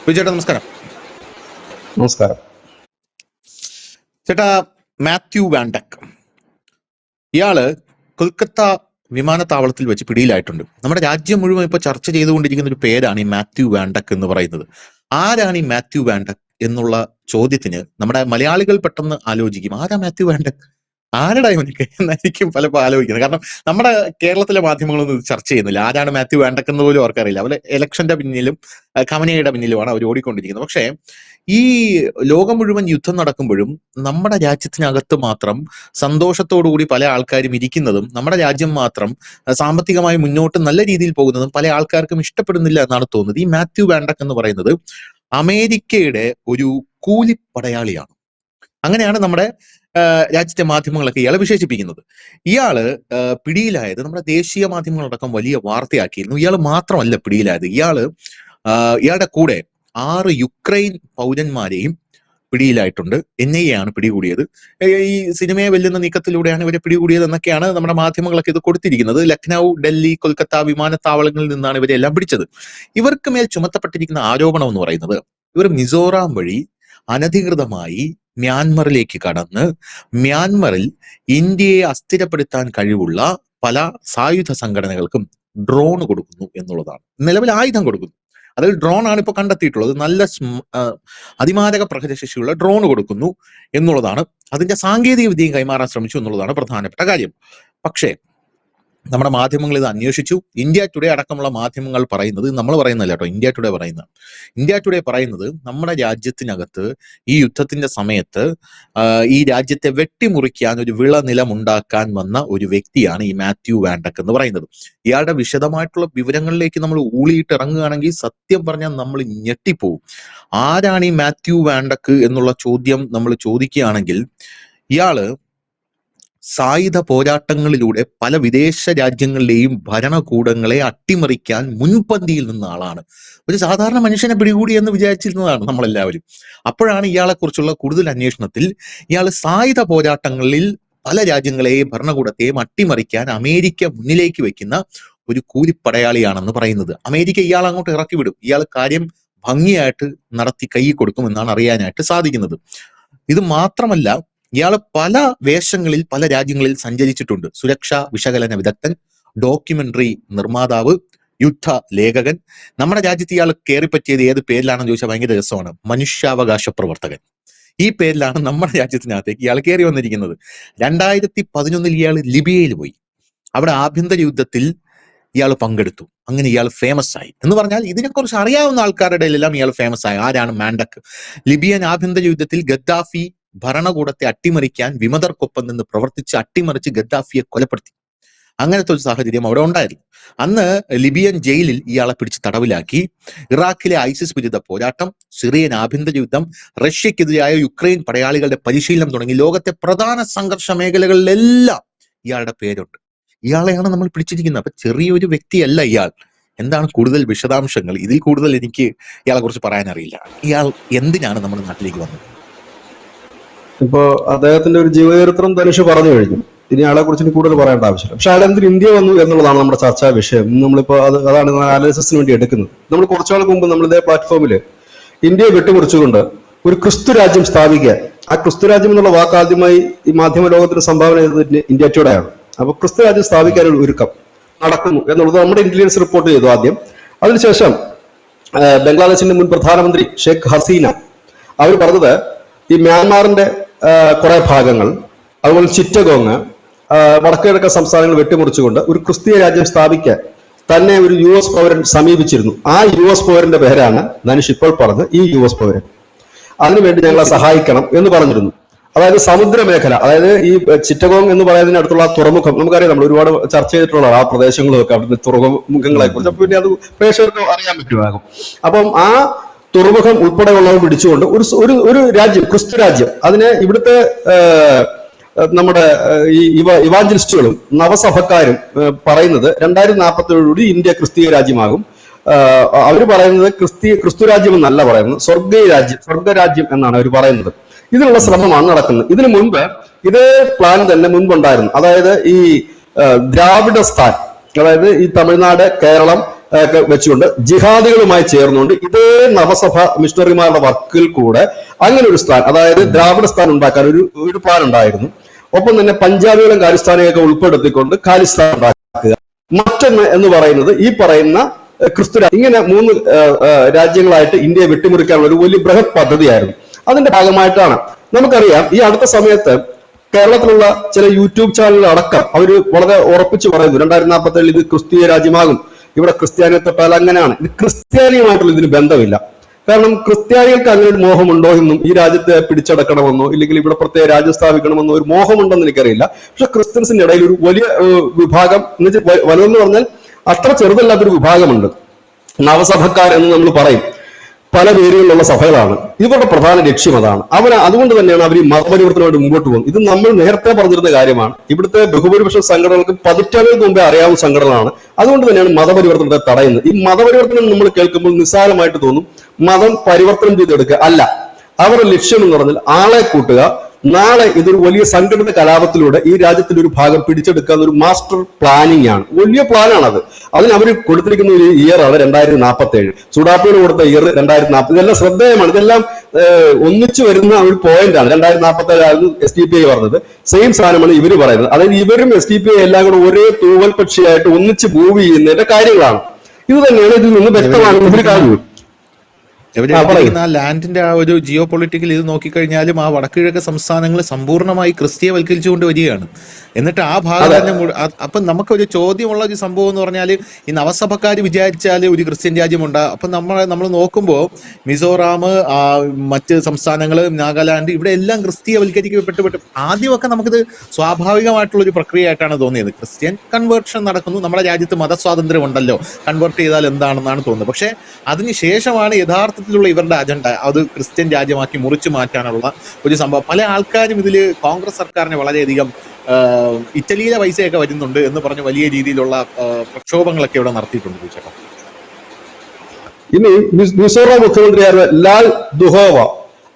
ചേട്ടാ നമസ്കാരം. നമസ്കാരം ചേട്ടാ, മാത്യു വാൻഡക് ഇയാള് കൊൽക്കത്ത വിമാനത്താവളത്തിൽ വെച്ച് പിടിയിലായിട്ടുണ്ട്. നമ്മുടെ രാജ്യം മുഴുവൻ ഇപ്പൊ ചർച്ച ചെയ്തുകൊണ്ടിരിക്കുന്ന ഒരു പേരാണ് ഈ മാത്യു വാൻഡക് എന്ന് പറയുന്നത്. ആരാണ് ഈ മാത്യു വാൻഡക് എന്നുള്ള ചോദ്യത്തിന് നമ്മുടെ മലയാളികൾ പെട്ടെന്ന് ആലോചിക്കും, ആരാ മാത്യു വാൻഡക്, ആരുടെ ഇവനൊക്കെ എന്നായിരിക്കും പലപ്പോൾ ആലോചിക്കുന്നത്. കാരണം നമ്മുടെ കേരളത്തിലെ മാധ്യമങ്ങളൊന്നും ഇത് ചർച്ച ചെയ്യുന്നില്ല. ആരാണ് മാത്യു വാൻഡക് എന്ന് പോലും അവർക്കറിയില്ല. അവർ ഇലക്ഷന്റെ പിന്നിലും കമനയുടെ പിന്നിലുമാണ് അവർ ഓടിക്കൊണ്ടിരിക്കുന്നത്. പക്ഷേ ഈ ലോകം മുഴുവൻ യുദ്ധം നടക്കുമ്പോഴും നമ്മുടെ രാജ്യത്തിനകത്ത് മാത്രം സന്തോഷത്തോടുകൂടി പല ആൾക്കാരും ഇരിക്കുന്നതും നമ്മുടെ രാജ്യം മാത്രം സാമ്പത്തികമായി മുന്നോട്ട് നല്ല രീതിയിൽ പോകുന്നതും പല ആൾക്കാർക്കും ഇഷ്ടപ്പെടുന്നില്ല എന്നാണ് തോന്നുന്നത്. ഈ മാത്യു വാൻഡക് എന്ന് പറയുന്നത് അമേരിക്കയുടെ ഒരു കൂലിപ്പടയാളിയാണ്. അങ്ങനെയാണ് നമ്മുടെ രാജ്യത്തെ മാധ്യമങ്ങളൊക്കെ ഇയാളെ വിശേഷിപ്പിക്കുന്നത്. ഇയാള് പിടിയിലായത് നമ്മുടെ ദേശീയ മാധ്യമങ്ങളടക്കം വലിയ വാർത്തയാക്കിയിരുന്നു. ഇയാൾ മാത്രമല്ല പിടിയിലായത്, ഇയാളുടെ കൂടെ 6 യുക്രൈൻ പൗരന്മാരെയും പിടിയിലായിട്ടുണ്ട്. NIA ആണ് പിടികൂടിയത്. ഈ സിനിമയെ വെല്ലുന്ന നീക്കത്തിലൂടെയാണ് ഇവരെ പിടികൂടിയത് എന്നൊക്കെയാണ് നമ്മുടെ മാധ്യമങ്ങളൊക്കെ ഇത് കൊടുത്തിരിക്കുന്നത്. ലക്നൗ, ഡൽഹി, കൊൽക്കത്ത വിമാനത്താവളങ്ങളിൽ നിന്നാണ് ഇവരെല്ലാം പിടിച്ചത്. ഇവർക്ക് മേൽ ചുമത്തപ്പെട്ടിരിക്കുന്ന ആരോപണം എന്ന് പറയുന്നത് ഇവർ മിസോറാം വഴി അനധികൃതമായി മ്യാൻമറിലേക്ക് കടന്ന് മ്യാൻമറിൽ ഇന്ത്യയെ അസ്ഥിരപ്പെടുത്താൻ കഴിവുള്ള പല സായുധ സംഘടനകൾക്കും ഡ്രോൺ കൊടുക്കുന്നു എന്നുള്ളതാണ്. നിലവിൽ ആയുധം കൊടുക്കുന്നു, അതിൽ ഡ്രോൺ ആണ് ഇപ്പോൾ കണ്ടെത്തിയിട്ടുള്ളത്. നല്ല അതിമാരക പ്രഹരശേഷിയുള്ള ഡ്രോൺ കൊടുക്കുന്നു എന്നുള്ളതാണ്. അതിന്റെ സാങ്കേതിക വിദ്യയും കൈമാറാൻ ശ്രമിച്ചു എന്നുള്ളതാണ് പ്രധാനപ്പെട്ട കാര്യം. പക്ഷേ നമ്മുടെ മാധ്യമങ്ങൾ ഇത് അന്വേഷിച്ചു. ഇന്ത്യ ടുഡേ അടക്കമുള്ള മാധ്യമങ്ങൾ പറയുന്നത്, നമ്മൾ പറയുന്നല്ല കേട്ടോ, ഇന്ത്യ ടുഡേ പറയുന്നത് നമ്മുടെ രാജ്യത്തിനകത്ത് ഈ യുദ്ധത്തിന്റെ സമയത്ത് ഈ രാജ്യത്തെ വെട്ടിമുറിക്കാൻ ഒരു വിളനിലം ഉണ്ടാക്കാൻ വന്ന ഒരു വ്യക്തിയാണ് ഈ മാത്യു വാൻഡക് എന്ന് പറയുന്നത്. ഇയാളുടെ വിശദമായിട്ടുള്ള വിവരങ്ങളിലേക്ക് നമ്മൾ ഊളിയിട്ട് ഇറങ്ങുകയാണെങ്കിൽ സത്യം പറഞ്ഞാൽ നമ്മൾ ഞെട്ടിപ്പോവും. ആരാണ് ഈ മാത്യു വാൻഡക് എന്നുള്ള ചോദ്യം നമ്മൾ ചോദിക്കുകയാണെങ്കിൽ, ഇയാള് സായുധ പോരാട്ടങ്ങളിലൂടെ പല വിദേശ രാജ്യങ്ങളിലെയും ഭരണകൂടങ്ങളെ അട്ടിമറിക്കാൻ മുൻപന്തിയിൽ നിന്ന ആളാണ്. ഒരു സാധാരണ മനുഷ്യനെ പിടികൂടി എന്ന് വിചാരിച്ചിരുന്നതാണ് നമ്മളെല്ലാവരും. അപ്പോഴാണ് ഇയാളെ കുറിച്ചുള്ള കൂടുതൽ അന്വേഷണത്തിൽ ഇയാൾ സായുധ പോരാട്ടങ്ങളിൽ പല രാജ്യങ്ങളെയും ഭരണകൂടത്തെയും അട്ടിമറിക്കാൻ അമേരിക്ക മുന്നിലേക്ക് വെക്കുന്ന ഒരു കൂലിപ്പടയാളിയാണെന്ന് പറയുന്നത്. അമേരിക്ക ഇയാൾ അങ്ങോട്ട് ഇറക്കി വിടും, ഇയാൾ കാര്യം ഭംഗിയായിട്ട് നടത്തി കൈ കൊടുക്കും എന്നാണ് അറിയാനായിട്ട് സാധിക്കുന്നത്. ഇത് മാത്രമല്ല, ഇയാൾ പല വേഷങ്ങളിൽ പല രാജ്യങ്ങളിൽ സഞ്ചരിച്ചിട്ടുണ്ട്. സുരക്ഷാ വിശകലന വിദഗ്ധൻ, ഡോക്യുമെന്ററി നിർമ്മാതാവ്, യുദ്ധ ലേഖകൻ. നമ്മുടെ രാജ്യത്ത് ഇയാൾ കയറിപ്പറ്റിയത് ഏത് പേരിലാണെന്ന് ചോദിച്ചാൽ ഭയങ്കര രസമാണ്, മനുഷ്യാവകാശ പ്രവർത്തകൻ. ഈ പേരിലാണ് നമ്മുടെ രാജ്യത്തിനകത്തേക്ക് ഇയാൾ കയറി വന്നിരിക്കുന്നത്. 2011 ഇയാൾ ലിബിയയിൽ പോയി. അവിടെ ആഭ്യന്തര യുദ്ധത്തിൽ ഇയാൾ പങ്കെടുത്തു. അങ്ങനെ ഇയാൾ ഫേമസ് ആയി എന്ന് പറഞ്ഞാൽ ഇതിനെക്കുറിച്ച് അറിയാവുന്ന ആൾക്കാരുടെ എല്ലാം ഇയാൾ ഫേമസ് ആയി. ആരാണ് വാൻഡക്? ലിബിയൻ ആഭ്യന്തര യുദ്ധത്തിൽ ഗദ്ദാഫി ഭരണകൂടത്തെ അട്ടിമറിക്കാൻ വിമതർക്കൊപ്പം നിന്ന് പ്രവർത്തിച്ച് അട്ടിമറിച്ച് ഗദ്ദാഫിയെ കൊലപ്പെടുത്തി. അങ്ങനത്തെ ഒരു സാഹചര്യം അവിടെ ഉണ്ടായിരുന്നു. അന്ന് ലിബിയൻ ജയിലിൽ ഇയാളെ പിടിച്ച് തടവിലാക്കി. ഇറാഖിലെ ഐസിസ് വിരുദ്ധ പോരാട്ടം, സിറിയൻ ആഭ്യന്തര യുദ്ധം, റഷ്യക്കെതിരായ യുക്രൈൻ പടയാളികളുടെ പരിശീലനം തുടങ്ങി ലോകത്തെ പ്രധാന സംഘർഷ മേഖലകളിലെല്ലാം ഇയാളുടെ പേരുണ്ട്. ഇയാളെയാണ് നമ്മൾ പിടിച്ചിരിക്കുന്നത്. അപ്പൊ ചെറിയൊരു വ്യക്തിയല്ല ഇയാൾ. എന്താണ് കൂടുതൽ വിശദാംശങ്ങൾ? ഇതിൽ കൂടുതൽ എനിക്ക് ഇയാളെ കുറിച്ച് പറയാനറിയില്ല. ഇയാൾ എന്തിനാണ് നമ്മുടെ നാട്ടിലേക്ക് വന്നത്? ഇപ്പോ അദ്ദേഹത്തിന്റെ ഒരു ജീവചരിത്രം ധനുഷ് പറഞ്ഞു കഴിഞ്ഞു. ഇനി ആളെ കുറിച്ച് കൂടുതൽ പറയേണ്ട ആവശ്യമില്ല. പക്ഷെ അയാളെന്തിന് ഇന്ത്യ വന്നു എന്നുള്ളതാണ് നമ്മുടെ ചർച്ചാ വിഷയം. നമ്മളിപ്പോ അതാണ് അനാലിസിസിന് വേണ്ടി എടുക്കുന്നത്. നമ്മൾ കുറച്ചുനാൾ മുമ്പ് നമ്മൾ ഇതേ പ്ലാറ്റ്ഫോമില് ഇന്ത്യയെ വിട്ടുമുറിച്ചുകൊണ്ട് ഒരു ക്രിസ്തു രാജ്യം സ്ഥാപിക്കുക, ആ ക്രിസ്തു രാജ്യം എന്നുള്ള വാക്ക് ആദ്യമായി ഈ മാധ്യമ ലോകത്തിന് സംഭാവന ചെയ്തത് ഇന്ത്യ ടുഡേയാണ്. അപ്പൊ ക്രിസ്തു രാജ്യം സ്ഥാപിക്കാനുള്ള ഒരുക്കം നടക്കുന്നു എന്നുള്ളത് നമ്മുടെ ഇന്റലിജൻസ് റിപ്പോർട്ട് ചെയ്തു ആദ്യം. അതിനുശേഷം ബംഗ്ലാദേശിന്റെ മുൻ പ്രധാനമന്ത്രി ഷെയ്ഖ് ഹസീന അവർ പറഞ്ഞത് ഈ മ്യാൻമാറിന്റെ കുറെ ഭാഗങ്ങൾ, അതുപോലെ ചിറ്റഗോങ്, വടക്കുകിഴക്കൻ സംസ്ഥാനങ്ങൾ വെട്ടിമുറിച്ചുകൊണ്ട് ഒരു ക്രിസ്തീയ രാജ്യം സ്ഥാപിക്കാൻ തന്നെ ഒരു US പൗരൻ സമീപിച്ചിരുന്നു. ആ US പൗരന്റെ പേരാണ് ധനുഷ് ഇപ്പോൾ പറഞ്ഞത്. ഈ US പൗരൻ അതിനുവേണ്ടി ഞങ്ങളെ സഹായിക്കണം എന്ന് പറഞ്ഞിരുന്നു. അതായത് സമുദ്രമേഖല, അതായത് ഈ ചിറ്റഗോങ് എന്ന് പറയുന്നതിന് അടുത്തുള്ള തുറമുഖം, നമുക്കറിയാം, നമ്മൾ ഒരുപാട് ചർച്ച ചെയ്തിട്ടുള്ള ആ പ്രദേശങ്ങളും ഒക്കെ, അവിടുത്തെ തുറമുഖങ്ങളെ കുറിച്ച്. അപ്പൊ പിന്നെ അത് പ്രേക്ഷകർക്ക് അറിയാൻ പറ്റുമാകും. അപ്പം ആ തുറമുഖം ഉൾപ്പെടെയുള്ളവർ പിടിച്ചുകൊണ്ട് ഒരു രാജ്യം, ക്രിസ്തു രാജ്യം, അതിനെ ഇവിടുത്തെ നമ്മുടെ ഈ ഇവാഞ്ചലിസ്റ്റുകളും നവസഭക്കാരും പറയുന്നത് 2047 ഇന്ത്യ ക്രിസ്തീയ രാജ്യമാകും. അവര് പറയുന്നത് ക്രിസ്തു രാജ്യം എന്നല്ല പറയുന്നത്, സ്വർഗരാജ്യം എന്നാണ് അവർ പറയുന്നത്. ഇതിനുള്ള ശ്രമമാണ് നടക്കുന്നത്. ഇതിനു മുൻപ് ഇതേ പ്ലാൻ തന്നെ മുൻപുണ്ടായിരുന്നു. അതായത് ഈ ദ്രാവിഡ സ്ഥാൻ, അതായത് ഈ തമിഴ്നാട്, കേരളം, ഒക്കെ വെച്ചുകൊണ്ട് ജിഹാദികളുമായി ചേർന്നുകൊണ്ട് ഇതേ നവസഭ മിഷണറിമാരുടെ വർക്കിൽ കൂടെ അങ്ങനെ ഒരു സ്ഥാൻ, അതായത് ദ്രാവിഡ സ്ഥാൻ ഉണ്ടാക്കാൻ ഒരു പ്ലാൻ ഉണ്ടായിരുന്നു. ഒപ്പം തന്നെ പഞ്ചാബികളും ഖാലിസ്ഥാനെയൊക്കെ ഉൾപ്പെടുത്തിക്കൊണ്ട് ഖാലിസ്ഥാൻ ഉണ്ടാക്കുക. മറ്റൊന്ന് എന്ന് പറയുന്നത് ഈ പറയുന്ന ക്രിസ്തു, ഇങ്ങനെ 3 രാജ്യങ്ങളായിട്ട് ഇന്ത്യയെ വെട്ടിമുറിക്കാനുള്ള ഒരു വലിയ ബൃഹത് പദ്ധതിയായിരുന്നു. അതിന്റെ ഭാഗമായിട്ടാണ് നമുക്കറിയാം ഈ അടുത്ത സമയത്ത് കേരളത്തിലുള്ള ചില യൂട്യൂബ് ചാനലുകൾ അടക്കം അവർ വളരെ ഉറപ്പിച്ച് പറയുന്നു 2047 ഇത് ക്രിസ്തീയ രാജ്യമാകും, ഇവിടെ ക്രിസ്ത്യാനിയെ തൊട്ടാൽ അങ്ങനെയാണ്. ഇത് ക്രിസ്ത്യാനിയുമായിട്ടുള്ള ഇതിന് ബന്ധമില്ല. കാരണം ക്രിസ്ത്യാനികൾക്ക് അങ്ങനെ ഒരു മോഹമുണ്ടോ എന്നും ഈ രാജ്യത്തെ പിടിച്ചടക്കണമെന്നോ ഇല്ലെങ്കിൽ ഇവിടെ പ്രത്യേക രാജ്യം സ്ഥാപിക്കണമെന്നോ ഒരു മോഹമുണ്ടെന്ന് എനിക്കറിയില്ല. പക്ഷെ ക്രിസ്ത്യൻസിന്റെ ഇടയിൽ ഒരു വലിയ വിഭാഗം, വലുതെന്ന് പറഞ്ഞാൽ അത്ര ചെറുതല്ലാത്തൊരു വിഭാഗമുണ്ട്, നവസഭക്കാർ എന്ന് നമ്മൾ പറയും. പല പേരുകളിലുള്ള സഭകളാണ്. ഇവരുടെ പ്രധാന ലക്ഷ്യം അതാണ്. അതുകൊണ്ട് തന്നെയാണ് അവർ ഈ മതപരിവർത്തനമായിട്ട് മുമ്പോട്ട് പോകുന്നത്. ഇത് നമ്മൾ നേരത്തെ പറഞ്ഞിരുന്ന കാര്യമാണ്. ഇവിടുത്തെ ബഹുഭൂരിപക്ഷം സംഘടനകൾക്ക് പതിറ്റാണ്ടുകൾക്ക് മുമ്പേ അറിയാവുന്ന സംഘടനകളാണ്. അതുകൊണ്ട് തന്നെയാണ് മതപരിവർത്തനത്തെ തടയുന്നത്. ഈ മതപരിവർത്തനം നമ്മൾ കേൾക്കുമ്പോൾ നിസ്സാരമായിട്ട് തോന്നും, മതം പരിവർത്തനം ചെയ്തെടുക്കുക അല്ല. അവരുടെ ലക്ഷ്യം എന്ന് പറഞ്ഞാൽ ആളെ കൂട്ടുക. നാളെ ഇതൊരു വലിയ സംഘടിത കലാപത്തിലൂടെ ഈ രാജ്യത്തിന്റെ ഒരു ഭാഗം പിടിച്ചെടുക്കുക എന്നൊരു മാസ്റ്റർ പ്ലാനിങ് ആണ്. വലിയ പ്ലാനാണത്. അതിന് അവർ കൊടുത്തിരിക്കുന്ന ഒരു ഇയറാണ് 2047. ചൂടാപ്പിന് കൊടുത്ത ഇയർ 2040. ഇതെല്ലാം ശ്രദ്ധേയമാണ്. ഇതെല്ലാം ഒന്നിച്ചു വരുന്ന ഒരു പോയിന്റാണ്. 2047 SDPI പറഞ്ഞത്. സെയിം സാധനമാണ് ഇവര് പറയുന്നത്. അതായത് ഇവരും SDPI എല്ലാം കൂടെ ഒരേ തൂവൽ പക്ഷിയായിട്ട് ഒന്നിച്ച് മൂവ് ചെയ്യുന്നതിന്റെ കാര്യങ്ങളാണ്. ഇത് തന്നെയാണ് ഇതിൽ നിന്ന് വ്യക്തമാണെന്ന് ഇവർ കാണുന്നു. എവിടെയാണ് ആ ലാൻഡിന്റെ ആ ഒരു ജിയോ പൊളിറ്റിക്കൽ ഇത് നോക്കിക്കഴിഞ്ഞാലും ആ വടക്കുകിഴക്ക് സംസ്ഥാനങ്ങൾ സമ്പൂർണ്ണമായി ക്രിസ്തീയവൽക്കരിച്ചുകൊണ്ട് വരികയാണ്. എന്നിട്ട് ആ ഭാഗം തന്നെ അപ്പം നമുക്കൊരു ചോദ്യമുള്ള ഒരു സംഭവം എന്ന് പറഞ്ഞാൽ ഈ നവസഭക്കാർ വിചാരിച്ചാൽ ഒരു ക്രിസ്ത്യൻ രാജ്യമുണ്ട്. അപ്പം നമ്മൾ നോക്കുമ്പോൾ മിസോറാം, മറ്റ് സംസ്ഥാനങ്ങൾ, നാഗാലാൻഡ്, ഇവിടെ എല്ലാം ക്രിസ്തീയവൽക്കരിക്കപ്പെട്ടു. ആദ്യമൊക്കെ നമുക്കിത് സ്വാഭാവികമായിട്ടുള്ള ഒരു പ്രക്രിയയായിട്ടാണ് തോന്നിയത്. ക്രിസ്ത്യൻ കൺവേർഷൻ നടക്കുന്നു, നമ്മുടെ രാജ്യത്ത് മതസ്വാതന്ത്ര്യം ഉണ്ടല്ലോ, കൺവേർട്ട് ചെയ്താൽ എന്താണെന്നാണ് തോന്നുന്നത്. പക്ഷെ അതിനുശേഷമാണ് യഥാർത്ഥത്തിലുള്ള ഇവരുടെ അജണ്ട അത് ക്രിസ്ത്യൻ രാജ്യമാക്കി മുറിച്ചു മാറ്റാനുള്ള ഒരു സംഭവം. പല ആൾക്കാരും ഇതിൽ കോൺഗ്രസ് സർക്കാരിനെ വളരെയധികം ഇറ്റലിയിലെ പൈസയൊക്കെ വരുന്നുണ്ട് എന്ന് പറഞ്ഞ് വലിയ രീതിയിലുള്ള പ്രക്ഷോഭങ്ങളൊക്കെ ഇവിടെ നടത്തിയിട്ടുണ്ട്. ചേട്ടാ, ഇനി മിസോറാം മുഖ്യമന്ത്രിയായ ലാൽ ദുഹോവ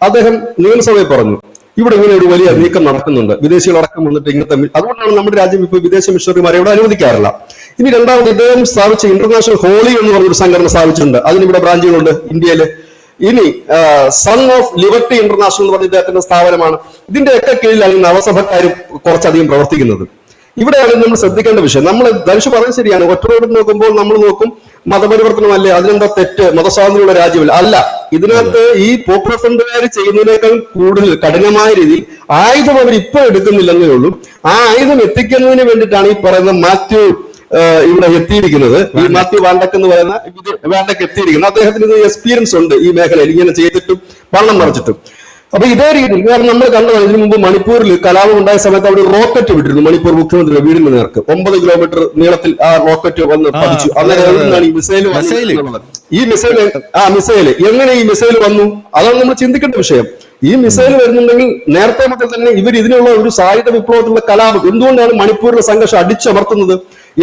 അദ്ദേഹം നിയമസഭയിൽ പറഞ്ഞു ഇവിടെ ഇങ്ങനെ ഒരു വലിയ നീക്കം നടക്കുന്നുണ്ട്, വിദേശികളടക്കം വന്നിട്ട് ഇങ്ങനത്തെ. അതുകൊണ്ടാണ് നമ്മുടെ രാജ്യം ഇപ്പോൾ വിദേശ മിഷണറിമാരെ ഇവിടെ അനുവദിക്കാറില്ല. ഇനി രണ്ടാമത് ഇദ്ദേഹം സ്ഥാപിച്ച ഇന്റർനാഷണൽ ഹോളി എന്ന് പറഞ്ഞൊരു സംഘടന സ്ഥാപിച്ചിട്ടുണ്ട്. അതിനിവിടെ ബ്രാഞ്ചുകളുണ്ട് ഇന്ത്യയിൽ. ഇനി സൺ ഓഫ് ലിബർട്ടി ഇന്റർനാഷണൽ എന്ന് പറഞ്ഞ ഇദ്ദേഹത്തിന്റെ സ്ഥാപനമാണ്. ഇതിന്റെയൊക്കെ കീഴിലാണ് നവസഭക്കാരും കുറച്ചധികം പ്രവർത്തിക്കുന്നത്. ഇവിടെയാണ് നമ്മൾ ശ്രദ്ധിക്കേണ്ട വിഷയം. നമ്മൾ ധനുഷ് പറഞ്ഞത് ശരിയാണ്. ഒറ്റരോട് നോക്കുമ്പോൾ നമ്മൾ നോക്കും മതപരിവർത്തനമല്ലേ, അതിനെന്താ തെറ്റ്, മതസ്വാതന്ത്ര്യമുള്ള രാജ്യമല്ല. അല്ല, ഇതിനകത്ത് ഈ പോപ്പുലർ ഫ്രണ്ടുകാർ ചെയ്യുന്നതിനേക്കാൾ കൂടുതൽ കഠിനമായ രീതിയിൽ ആയുധം അവർ ഇപ്പോൾ എടുക്കുന്നില്ലെന്നേ ഉള്ളൂ. ആ ആയുധം എത്തിക്കുന്നതിന് വേണ്ടിയിട്ടാണ് ഈ പറയുന്ന മാത്യു ഇവിടെ എത്തിയിരിക്കുന്നത്. ഈ മാത്യു വാണ്ടക് എന്ന് പറയുന്ന വാണ്ടക് എത്തിയിരിക്കുന്നത്. അദ്ദേഹത്തിന് ഇത് എക്സ്പീരിയൻസ് ഉണ്ട് ഈ മേഖലയിൽ, ഇങ്ങനെ ചെയ്തിട്ടും പണം മറിച്ചിട്ടും. അപ്പൊ ഇതേ രീതിയിൽ കാരണം നമ്മൾ കണ്ടതാണ് ഇതിനു മുമ്പ് മണിപ്പൂരിൽ കലാപം ഉണ്ടായ സമയത്ത് അവിടെ റോക്കറ്റ് വിട്ടിരുന്നു. മണിപ്പൂർ മുഖ്യമന്ത്രിയുടെ വീടിന് നേർക്ക് 9 കിലോമീറ്റർ നീളത്തിൽ ആ റോക്കറ്റ് വന്ന് പതിച്ചു. അന്നേരം ഈ മിസൈൽ ഈ മിസൈൽ എങ്ങനെ ഈ മിസൈൽ വന്നു, അതാണ് നമ്മൾ ചിന്തിക്കേണ്ട വിഷയം. ഈ മിസൈൽ വരുന്നുണ്ടെങ്കിൽ നേരത്തെ മുതൽ തന്നെ ഇവർ ഇതിനുള്ള ഒരു സായുധ വിപ്ലവത്തിലുള്ള കലാപം, എന്തുകൊണ്ടാണ് മണിപ്പൂരിലെ സംഘർഷം അടിച്ചമർത്തുന്നത്,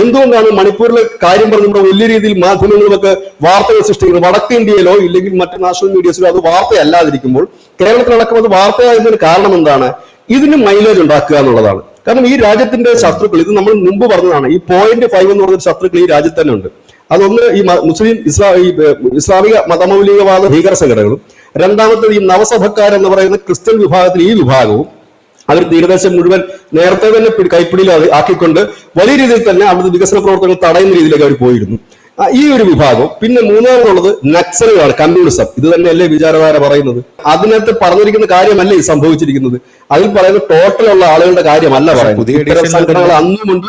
എന്തുകൊണ്ടാണ് മണിപ്പൂരിലെ കാര്യം പറഞ്ഞ് ഇവിടെ വലിയ രീതിയിൽ മാധ്യമങ്ങളിലൊക്കെ വാർത്തകൾ സൃഷ്ടിക്കുന്നത്? വടക്കേ ഇന്ത്യയിലോ ഇല്ലെങ്കിൽ മറ്റ് നാഷണൽ മീഡിയസിലോ അത് വാർത്തയല്ലാതിരിക്കുമ്പോൾ കേരളത്തിലടക്കം അത് വാർത്തയായതിന് കാരണം എന്താണ്? ഇതിന് മൈലേജ് ഉണ്ടാക്കുക എന്നുള്ളതാണ്. കാരണം ഈ രാജ്യത്തിന്റെ ശത്രുക്കൾ, ഇത് നമ്മൾ മുമ്പ് പറഞ്ഞതാണ്, ഈ 0.5 എന്ന് പറഞ്ഞ ശത്രുക്കൾ ഈ രാജ്യത്ത് തന്നെ ഉണ്ട്. അതൊന്ന് ഈ മുസ്ലിം ഇസ്ലാമിക മതമൗലികവാദ ഭീകര സംഘടനകളും, രണ്ടാമത്തേത് ഈ നവസഭക്കാരെന്ന് പറയുന്ന ക്രിസ്ത്യൻ വിഭാഗത്തിൽ ഈ വിഭാഗവും അവർ തീരദേശം മുഴുവൻ നേരത്തെ തന്നെ കൈപ്പിടിയിൽ ആക്കിക്കൊണ്ട് വലിയ രീതിയിൽ തന്നെ അവിടുത്തെ വികസന പ്രവർത്തനങ്ങൾ തടയുന്ന രീതിയിലേക്ക് അവർ പോയിരുന്നു. ഈ ഒരു വിഭാഗം. പിന്നെ മൂന്നാമതുള്ളത് നക്സലുകളാണ്, കമ്മ്യൂണിസം. ഇത് തന്നെയല്ലേ വിചാരധാര പറയുന്നത്? അതിനകത്ത് പറഞ്ഞിരിക്കുന്ന കാര്യമല്ല ഈ സംഭവിച്ചിരിക്കുന്നത്. അതിൽ പറയുന്ന ടോട്ടലുള്ള ആളുകളുടെ കാര്യമല്ല പറയുന്നത്. ഇത്തരം സംഘടനകൾ അന്നുമുണ്ട്.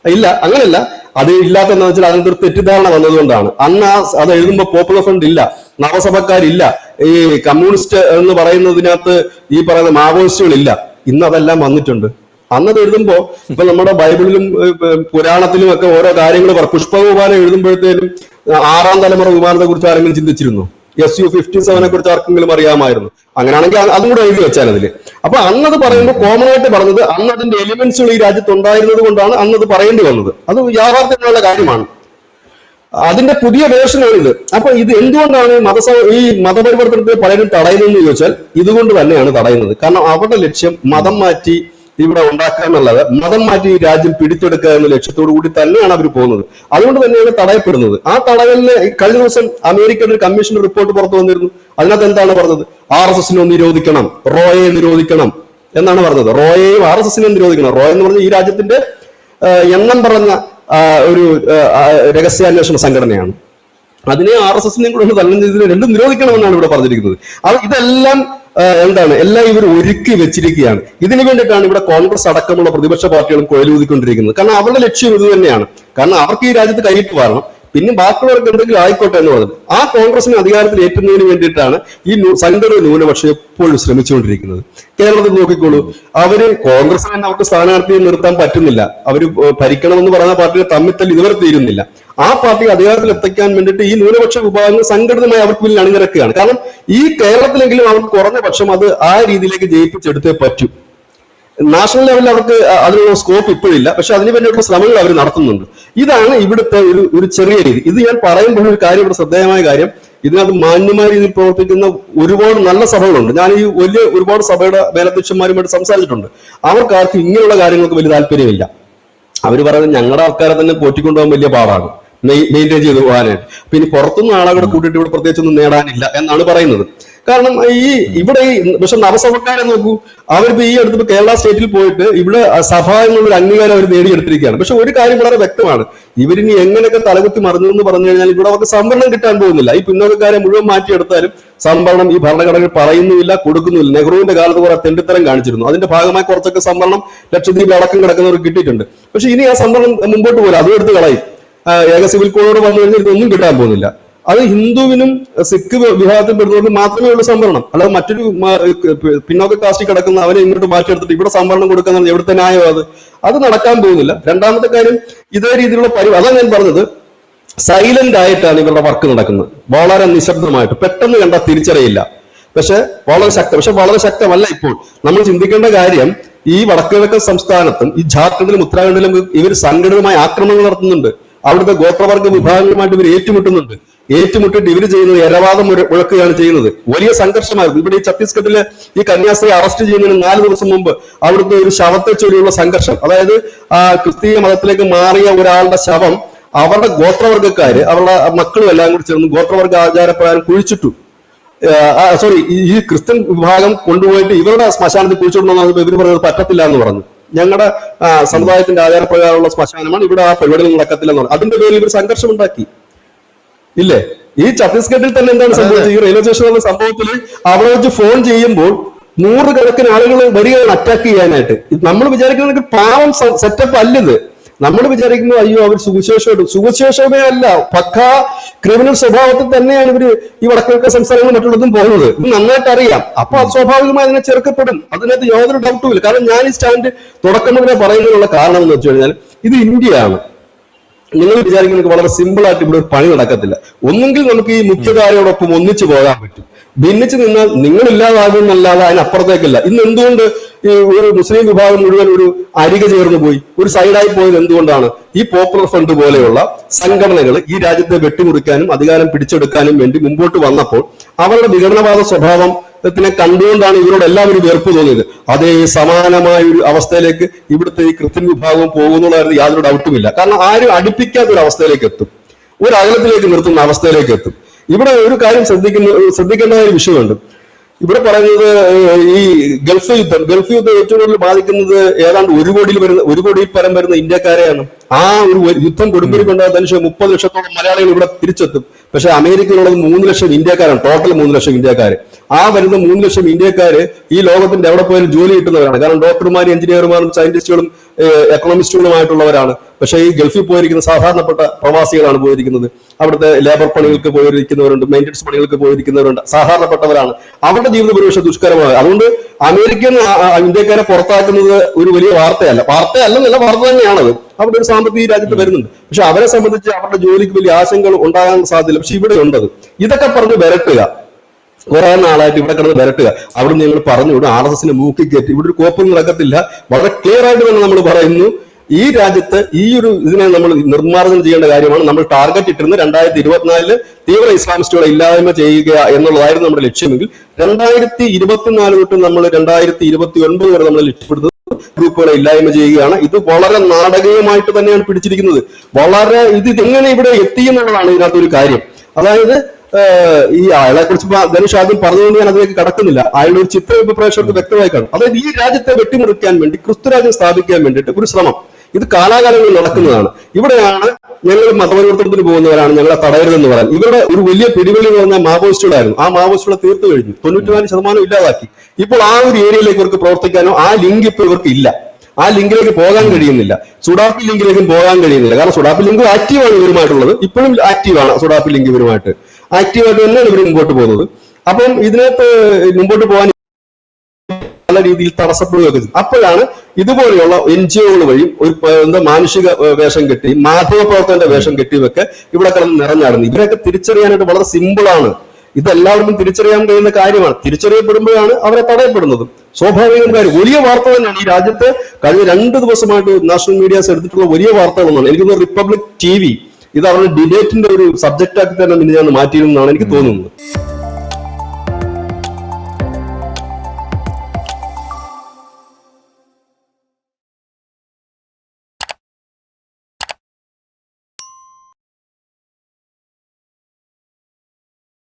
ഇല്ല, അങ്ങനെയല്ല. അത് ഇല്ലാത്തെന്ന് വെച്ചാൽ അതിനകത്ത് ഒരു തെറ്റിദ്ധാരണ വന്നതുകൊണ്ടാണ്. അന്ന് അത് എഴുതുമ്പോൾ പോപ്പുലർ ഫ്രണ്ട് ഇല്ല, നവസഭക്കാരില്ല, ഈ കമ്മ്യൂണിസ്റ്റ് എന്ന് പറയുന്നതിനകത്ത് ഈ പറയുന്ന മാവോയിസ്റ്റുകളില്ല. ഇന്ന് അതെല്ലാം വന്നിട്ടുണ്ട്. അന്നത് എഴുതുമ്പോ ഇപ്പൊ നമ്മുടെ ബൈബിളിലും പുരാണത്തിലും ഒക്കെ ഓരോ കാര്യങ്ങൾ പുഷ്പവിമാനം എഴുതുമ്പോഴത്തേനും 6ാം തലമുറ വിമാനത്തെ കുറിച്ച് ആരെങ്കിലും ചിന്തിച്ചിരുന്നു? Su-57 കുറിച്ച് ആർക്കെങ്കിലും അറിയാമായിരുന്നു? അങ്ങനെയാണെങ്കിൽ അതും കൂടെ എഴുതി വെച്ചാൽ അതില്. അപ്പൊ അന്നത് പറയുമ്പോൾ കോമൺ ആയിട്ട് പറഞ്ഞത് അന്ന് അതിന്റെ എലിമെന്റ്സുകൾ ഈ രാജ്യത്ത് ഉണ്ടായിരുന്നത് കൊണ്ടാണ് അന്നത് പറയേണ്ടി വന്നത്. അത് യാഥാർത്ഥ്യമുള്ള കാര്യമാണ്. അതിന്റെ പുതിയ വേർഷനാണിത്. അപ്പൊ ഇത് എന്തുകൊണ്ടാണ് ഈ മതപരിവർത്തനത്തെ പലരും തടയുന്നതെന്ന് ചോദിച്ചാൽ ഇതുകൊണ്ട് തന്നെയാണ് തടയുന്നത്. കാരണം അവരുടെ ലക്ഷ്യം മതം മാറ്റി ഇവിടെ ഉണ്ടാക്കുക എന്നുള്ളത്, മതം മാറ്റി ഈ രാജ്യം പിടിച്ചെടുക്കുക എന്ന ലക്ഷ്യത്തോടു കൂടി തന്നെയാണ് അവർ പോകുന്നത്. അതുകൊണ്ട് തന്നെയാണ് തടയപ്പെടുന്നത്. ആ തടയലിന് കഴിഞ്ഞ ദിവസം അമേരിക്കയുടെ ഒരു കമ്മീഷൻ റിപ്പോർട്ട് പുറത്തു വന്നിരുന്നു. അതിനകത്ത് എന്താണ് പറഞ്ഞത്? RSS നിരോധിക്കണം, റോയെ നിരോധിക്കണം എന്നാണ് പറഞ്ഞത്. റോയെയും RSS നിരോധിക്കണം. റോ എന്ന് പറഞ്ഞാൽ ഈ രാജ്യത്തിന്റെ എണ്ണം പറഞ്ഞ ഒരു രഹസ്യാന്വേഷണ സംഘടനയാണ്. അതിനെ RSS കൂടെ തന്നെ രണ്ടും നിരോധിക്കണമെന്നാണ് ഇവിടെ പറഞ്ഞിരിക്കുന്നത്. ഇതെല്ലാം എന്താണ്, എല്ലാം ഇവർ ഒരുക്കി വെച്ചിരിക്കുകയാണ്. ഇതിനു വേണ്ടിയിട്ടാണ് ഇവിടെ കോൺഗ്രസ് അടക്കമുള്ള പ്രതിപക്ഷ പാർട്ടികളും കുഴലൂതിക്കൊണ്ടിരിക്കുന്നത്. കാരണം അവരുടെ ലക്ഷ്യം ഇത് തന്നെയാണ്. കാരണം അവർക്ക് ഈ രാജ്യത്ത് കൈയിട്ട് വാരണം, പിന്നെ ബാക്കിയുള്ളവർക്ക് എന്തെങ്കിലും ആയിക്കോട്ടെ എന്ന് പറഞ്ഞത്. ആ കോൺഗ്രസിനെ അധികാരത്തിൽ ഏറ്റുന്നതിന് വേണ്ടിയിട്ടാണ് ഈ സംഘടന ന്യൂനപക്ഷം എപ്പോഴും ശ്രമിച്ചുകൊണ്ടിരിക്കുന്നത്. കേരളത്തിൽ നോക്കിക്കോളൂ, അവര് കോൺഗ്രസിന് തന്നെ അവർക്ക് സ്ഥാനാർത്ഥിയെ നിർത്താൻ പറ്റുന്നില്ല. അവര് ഭരിക്കണമെന്ന് പറയുന്ന പാർട്ടികൾ തമ്മിൽ ഇതുവരെ തീരുന്നില്ല. ആ പാർട്ടി അധികാരത്തിൽ എത്തിക്കാൻ വേണ്ടിയിട്ട് ഈ ന്യൂനപക്ഷ വിഭാഗങ്ങൾ സംഘടിതമായി അവർക്ക് മുന്നിൽ അണിനിരക്കുകയാണ്. കാരണം ഈ കേരളത്തിലെങ്കിലും അവർക്ക് കുറഞ്ഞ പക്ഷം അത് ആ രീതിയിലേക്ക് ജയിപ്പിച്ചെടുത്തേ പറ്റൂ. നാഷണൽ ലെവലിൽ അവർക്ക് അതിനുള്ള സ്കോപ്പ് ഇപ്പോഴില്ല, പക്ഷെ അതിനു വേണ്ടിയുള്ള ശ്രമങ്ങൾ അവർ നടത്തുന്നുണ്ട്. ഇതാണ് ഇവിടുത്തെ ഒരു ചെറിയ രീതി. ഇത് ഞാൻ പറയുമ്പോൾ ഒരു കാര്യം, ഇവിടെ ശ്രദ്ധേയമായ കാര്യം, ഇതിനകത്ത് മാന്യമായ രീതിയിൽ പ്രവർത്തിക്കുന്ന ഒരുപാട് നല്ല സഭകളുണ്ട്. ഞാൻ ഈ ഒരുപാട് സഭയുടെ മേലധ്യക്ഷന്മാരുമായിട്ട് സംസാരിച്ചിട്ടുണ്ട്. അവർക്കാർക്കും ഇങ്ങനെയുള്ള കാര്യങ്ങൾക്ക് വലിയ താല്പര്യമില്ല. അവർ പറയുന്നത് ഞങ്ങളുടെ ആൾക്കാരെ തന്നെ പോറ്റിക്കൊണ്ടുപോകാൻ വലിയ പാടാണ്, മെയിൻറ്റെയിൻ ചെയ്ത് പോകാനായിട്ട്. പിന്നെ പുറത്തുനിന്ന് ആളുകളെ കൂട്ടിയിട്ട് ഇവിടെ പ്രത്യേകിച്ചൊന്നും നേടാനില്ല എന്നാണ് പറയുന്നത്. കാരണം ഇവിടെ പക്ഷെ നവസഭക്കാരെ നോക്കൂ, അവരിപ്പോ ഈ അടുത്ത് കേരള സ്റ്റേറ്റിൽ പോയിട്ട് ഇവിടെ സഭ എന്നുള്ളൊരു അംഗീകാരം അവർ നേടിയെടുത്തിരിക്കുകയാണ്. പക്ഷെ ഒരു കാര്യം വളരെ വ്യക്തമാണ്, ഇവരിനി എങ്ങനെയൊക്കെ തലകുത്തി മറിഞ്ഞു എന്ന് പറഞ്ഞു കഴിഞ്ഞാൽ ഇവിടെ അവർക്ക് സംവരണം കിട്ടാൻ പോകുന്നില്ല. ഈ പിന്നോക്കക്കാരെ മുഴുവൻ മാറ്റിയെടുത്താലും സംവരണം ഈ ഭരണഘടന പറയുന്നുമില്ല, കൊടുക്കുന്നുമില്ല. നെഹ്റുവിന്റെ കാലത്ത് കുറെ തെണ്ടിത്തരം കാണിച്ചിരുന്നു. അതിന്റെ ഭാഗമായി കുറച്ചൊക്കെ സംവരണം ലക്ഷദ്വീപ് അടക്കം കിടക്കുന്നവർക്ക് കിട്ടിയിട്ടുണ്ട്. പക്ഷെ ഇനി ആ സംവരണം മുമ്പോട്ട് പോലും അതും എടുത്ത് കളയും. ഏക സിവിൽ കോഡോട് വന്നു കഴിഞ്ഞാൽ ഇതൊന്നും കിട്ടാൻ പോകുന്നില്ല. അത് ഹിന്ദുവിനും സിഖ് വിഭാഗത്തിൽ പെടുന്നവർക്ക് മാത്രമേ ഉള്ളൂ സംവരണം. അല്ലാതെ മറ്റൊരു പിന്നോക്ക കാസ്റ്റിൽ കിടക്കുന്ന അവനെ ഇങ്ങോട്ട് മാറ്റിയെടുത്തിട്ട് ഇവിടെ സംവരണം കൊടുക്കുന്ന എവിടുത്തെ ന്യായം? അത് നടക്കാൻ പോകുന്നില്ല. രണ്ടാമത്തെ കാര്യം, ഇതേ രീതിയിലുള്ള അതാണ് ഞാൻ പറഞ്ഞത്, സൈലന്റ് ആയിട്ടാണ് ഇവരുടെ വർക്ക് നടക്കുന്നത്. വളരെ നിശബ്ദമായിട്ട്, പെട്ടെന്ന് കണ്ടാൽ തിരിച്ചറിയില്ല. പക്ഷെ വളരെ ശക്തമല്ല. ഇപ്പോൾ നമ്മൾ ചിന്തിക്കേണ്ട കാര്യം, ഈ വടക്കുകിഴക്കൻ സംസ്ഥാനത്തും ഈ ജാർഖണ്ഡിലും ഉത്തരാഖണ്ഡിലും ഇവർ സംഘടിതമായ ആക്രമണങ്ങൾ നടത്തുന്നുണ്ട്. അവിടുത്തെ ഗോത്രവർഗ വിഭാഗങ്ങളുമായിട്ട് ഇവർ ഏറ്റുമുട്ടിട്ട് ഇവർ ചെയ്യുന്നത് ഇരവാദം മുഴക്കുകയാണ് ചെയ്യുന്നത്. വലിയ സംഘർഷമായിരുന്നു. ഇവിടെ ഈ ഛത്തീസ്ഗഡിലെ ഈ കന്യാസ്ത്രീ അറസ്റ്റ് ചെയ്യുന്നതിന് 4 ദിവസം മുമ്പ് അവിടുത്തെ ഒരു ശവത്തെ ചൊല്ലിയുള്ള സംഘർഷം, അതായത് ക്രിസ്തീയ മതത്തിലേക്ക് മാറിയ ഒരാളുടെ ശവം അവരുടെ ഗോത്രവർഗക്കാര് അവരുടെ മക്കളും എല്ലാം കൂടി ചേർന്ന് ഗോത്രവർഗ ആചാരപ്രകാരം കുഴിച്ചിട്ടു. ഈ ക്രിസ്ത്യൻ വിഭാഗം കൊണ്ടുപോയിട്ട് ഇവരുടെ ശ്മശാനത്തിൽ കുഴിച്ചിടണമെന്ന് ഇവർ പറഞ്ഞത് പറ്റത്തില്ല എന്ന് പറഞ്ഞു. ഞങ്ങളുടെ സമുദായത്തിന്റെ ആചാരപ്രകാരമുള്ള ശ്മശാനമാണ്, ഇവിടെ ആ പരിപാടികൾ നടക്കത്തില്ല എന്ന് പറഞ്ഞു. അതിന്റെ പേരിൽ ഇവർ സംഘർഷം ഉണ്ടാക്കി ഇല്ലേ? ഈ ഛത്തീസ്ഗഡിൽ തന്നെ എന്താണ് സംഭവിച്ചത്? ഈ റെയിൽവേ സ്റ്റേഷനിലുള്ള സംഭവത്തിൽ അവിടെ വെച്ച് ഫോൺ ചെയ്യുമ്പോൾ 100 കണക്കിന് ആളുകൾ വരികയാണ് അറ്റാക്ക് ചെയ്യാനായിട്ട്. നമ്മൾ വിചാരിക്കുന്നത് പാവം സെറ്റപ്പ് അല്ലത്. നമ്മൾ വിചാരിക്കുന്നത് അയ്യോ അവർ സുവിശേഷമേ അല്ല, പക്കാ ക്രിമിനൽ സ്വഭാവത്തിൽ തന്നെയാണ് ഇവര് ഈ വടക്കിഴക്കൻ സംസ്ഥാനങ്ങളും മറ്റുള്ളതും പോകുന്നത്. ഇത് നന്നായിട്ട് അറിയാം. അപ്പൊ സ്വാഭാവികമായി അതിനെ ചെറുക്കപ്പെടും. അതിനകത്ത് യാതൊരു ഡൗട്ടും ഇല്ല. കാരണം ഞാൻ ഈ സ്റ്റാൻഡ് തുടക്കം മുതലേ പറയുന്നതിനുള്ള കാരണം എന്ന് വെച്ച് കഴിഞ്ഞാൽ ഇത് ഇന്ത്യയാണ്. നിങ്ങൾ വിചാരിക്കുന്നത് വളരെ സിമ്പിൾ ആയിട്ട് ഇവിടെ ഒരു പണി നടക്കത്തില്ല. ഒന്നെങ്കിൽ നമുക്ക് ഈ മുഖ്യധാരയോടൊപ്പം ഒന്നിച്ചു പോകാൻ പറ്റും. ഭിന്നിച്ച് നിന്നാൽ നിങ്ങൾ ഇല്ലാതാകുന്നല്ലാതെ അതിനപ്പുറത്തേക്കില്ല. ഇന്ന് എന്തുകൊണ്ട് ഈ ഒരു മുസ്ലിം വിഭാഗം മുഴുവൻ ഒരു അരിക ചേർന്ന് പോയി, ഒരു സൈഡായി പോയത് എന്തുകൊണ്ടാണ്? ഈ പോപ്പുലർ ഫ്രണ്ട് പോലെയുള്ള സംഘടനകൾ ഈ രാജ്യത്തെ വെട്ടിമുറിക്കാനും അധികാരം പിടിച്ചെടുക്കാനും വേണ്ടി മുമ്പോട്ട് വന്നപ്പോൾ അവരുടെ വിഘടനവാദ സ്വഭാവത്തിനെ കണ്ടുകൊണ്ടാണ് ഇവരോട് എല്ലാവരും വെറുപ്പ് തോന്നിയത്. അതേ സമാനമായ ഒരു അവസ്ഥയിലേക്ക് ഇവിടുത്തെ ഈ ക്രിസ്ത്യൻ വിഭാഗം പോകുന്നുള്ളതായിരുന്നു യാതൊരു ഡൗട്ടുമില്ല. കാരണം ആരും അടുപ്പിക്കാത്ത ഒരു അവസ്ഥയിലേക്ക് എത്തും, ഒരു അകലത്തിലേക്ക് നിർത്തുന്ന അവസ്ഥയിലേക്ക് എത്തും. ഇവിടെ ഒരു കാര്യം ശ്രദ്ധിക്കേണ്ട ഒരു വിഷയമുണ്ട്. ഇവിടെ പറയുന്നത് ഈ ഗൾഫ് യുദ്ധം ഏറ്റവും കൂടുതൽ ബാധിക്കുന്നത് ഏതാണ്ട് 1 കോടിയിൽ പരം വരുന്ന ഇന്ത്യക്കാരെയാണ്. ആ ഒരു യുദ്ധം കൊടുമ്പിരിക്കൊണ്ടാൽ 30 ലക്ഷത്തോളം മലയാളികൾ ഇവിടെ തിരിച്ചെത്തും. പക്ഷെ അമേരിക്കയിലുള്ളത് 3 ലക്ഷം ഇന്ത്യക്കാരാണ്, ടോട്ടൽ 3 ലക്ഷം ഇന്ത്യക്കാര്. ആ വരുന്ന 3 ലക്ഷം ഇന്ത്യക്കാര് ഈ ലോകത്തിന്റെ എവിടെ പോയാലും ജോലി കിട്ടുന്നവരാണ്. കാരണം ഡോക്ടർമാരും എഞ്ചിനീയർമാരും സയന്റിസ്റ്റുകളും എക്കണോമിസ്റ്റുകളുമായിട്ടുള്ളവരാണ്. പക്ഷേ ഈ ഗൾഫിൽ പോയിരിക്കുന്ന സാധാരണപ്പെട്ട പ്രവാസികളാണ് പോയിരിക്കുന്നത്. അവിടുത്തെ ലേബർ പണികൾക്ക് പോയിരിക്കുന്നവരുണ്ട്, മെയിൻ്റനൻസ് പണികൾക്ക് പോയിരിക്കുന്നവരുണ്ട്, സാധാരണപ്പെട്ടവരാണ്. അവരുടെ ജീവിത പരിവേഷം ദുഷ്കരമാണ്. അതുകൊണ്ട് അമേരിക്കൻ ഇന്ത്യക്കാരെ പുറത്താക്കുന്നത് ഒരു വലിയ വാർത്ത തന്നെയാണത്. അവിടെ ഒരു സാമ്പത്തിക ഈ രാജ്യത്ത് വരുന്നുണ്ട്. പക്ഷെ അവരെ സംബന്ധിച്ച് അവരുടെ ജോലിക്ക് വലിയ ആശങ്കകൾ ഉണ്ടാകാൻ സാധ്യതയില്ല. പക്ഷെ ഇവിടെ ഉണ്ടത്. ഇതൊക്കെ പറഞ്ഞ് വരട്ടുക, കുറെ നാളായിട്ട് ഇവിടെ കിടന്ന് വരട്ടുക. അവിടെ ഞങ്ങൾ പറഞ്ഞു വിടും, RSSനെ മൂക്കി കയറ്റി ഇവിടെ ഒരു കോപ്പൊന്നും നടക്കത്തില്ല. വളരെ ക്ലിയർ ആയിട്ട് തന്നെ നമ്മൾ പറയുന്നു, ഈ രാജ്യത്ത് ഈ ഒരു ഇതിനെ നമ്മൾ നിർമ്മാർജ്ജനം ചെയ്യേണ്ട കാര്യമാണ്. നമ്മൾ ടാർഗറ്റ് ഇട്ടിരുന്നത് 2024 തീവ്ര ഇസ്ലാമിസ്റ്റുകളെ ഇല്ലായ്മ ചെയ്യുക എന്നുള്ളതായിരുന്നു നമ്മുടെ ലക്ഷ്യമെങ്കിൽ 2024 തൊട്ട് നമ്മൾ 2029 വരെ നമ്മൾ ലക്ഷ്യപ്പെടുന്നത് ഗ്രൂപ്പുകളെ ഇല്ലായ്മ ചെയ്യുകയാണ്. ഇത് വളരെ നാടകീയമായിട്ട് തന്നെയാണ് പിടിച്ചിരിക്കുന്നത്. വളരെ ഇതെങ്ങനെ ഇവിടെ എത്തി എന്നുള്ളതാണ് ഇതിനകത്തൊരു കാര്യം. അതായത് ഈ അയാളെ കുറിച്ച് ധനുഷ് ആദ്യം പറഞ്ഞുകൊണ്ട് ഞാൻ അതിലേക്ക് കടക്കുന്നില്ല. അയാളുടെ ഒരു ചിത്രം ഇപ്പൊ പ്രേക്ഷകർക്ക് വ്യക്തമായി കാണും. അതായത് ഈ രാജ്യത്തെ വെട്ടിമുറിക്കാൻ വേണ്ടി, ക്രിസ്തുരാജ്യം സ്ഥാപിക്കാൻ വേണ്ടിയിട്ട് ഒരു ശ്രമം, ഇത് കാലാകാലങ്ങളിൽ നടക്കുന്നതാണ്. ഇവിടെയാണ് ഞങ്ങൾ മതപരിവർത്തനത്തിന് പോകുന്നവരാണ്, ഞങ്ങളെ തടയരുതെന്ന് പറയാൻ. ഇവരുടെ ഒരു വലിയ പിടിവലി എന്ന് പറഞ്ഞാൽ മാവോയിസ്റ്റുകളായിരുന്നു. ആ മാവോയിസ്റ്റുകളെ തീർത്തു കഴിഞ്ഞു, 94% ഇല്ലാതാക്കി. ഇപ്പോൾ ആ ഒരു ഏരിയയിലേക്ക് ഇവർക്ക് പ്രവർത്തിക്കാനോ ആ ലിങ്ക് ഇപ്പോൾ ഇവർക്ക് ഇല്ല. ആ ലിങ്കിലേക്ക് പോകാൻ കഴിയുന്നില്ല. സുഡാപ്പി ലിങ്കിലേക്കും പോകാൻ കഴിയുന്നില്ല. കാരണം സുഡാപ്പി ലിങ്ക് ആക്റ്റീവാണ് ഇവരുമായിട്ടുള്ളത്, ഇപ്പോഴും ആക്റ്റീവാണ് സുഡാപ്പി ലിങ്ക് ഇവരുമായിട്ട്. ആക്റ്റീവായിട്ട് തന്നെയാണ് ഇവർ മുമ്പോട്ട് പോകുന്നത്. അപ്പം ഇതിനകത്ത് മുമ്പോട്ട് പോകാൻ പല രീതിയിൽ തടസ്സപ്പെടുകയൊക്കെ ചെയ്യും. അപ്പോഴാണ് ഇതുപോലെയുള്ള NGOകൾ വഴി ഒരു മാനുഷിക വേഷം കെട്ടി, മാധ്യമപ്രവർത്തകന്റെ വേഷം കെട്ടിയൊക്കെ ഇവിടെ കിടന്ന് നിറഞ്ഞാടുന്നത്. ഇവരൊക്കെ തിരിച്ചറിയാനായിട്ട് വളരെ സിമ്പിളാണ്. ഇതെല്ലാവർക്കും തിരിച്ചറിയാൻ കഴിയുന്ന കാര്യമാണ്. തിരിച്ചറിയപ്പെടുമ്പോഴാണ് അവരെ തടയപ്പെടുന്നത്. സ്വാഭാവികം കാര്യം. വലിയ വാർത്ത തന്നെയാണ് ഈ രാജ്യത്ത് കഴിഞ്ഞ 2 ദിവസമായിട്ട് നാഷണൽ മീഡിയാസ് എടുത്തിട്ടുള്ള വലിയ വാർത്തകളൊന്നാണ്. എനിക്ക് തോന്നുന്നു റിപ്പബ്ലിക് TV ഇത് അവരുടെ ഡിബേറ്റിന്റെ ഒരു സബ്ജക്റ്റ് ആക്കി തന്നെ ഞാൻ മാറ്റിയിരുന്നതാണ് എനിക്ക് തോന്നുന്നത്.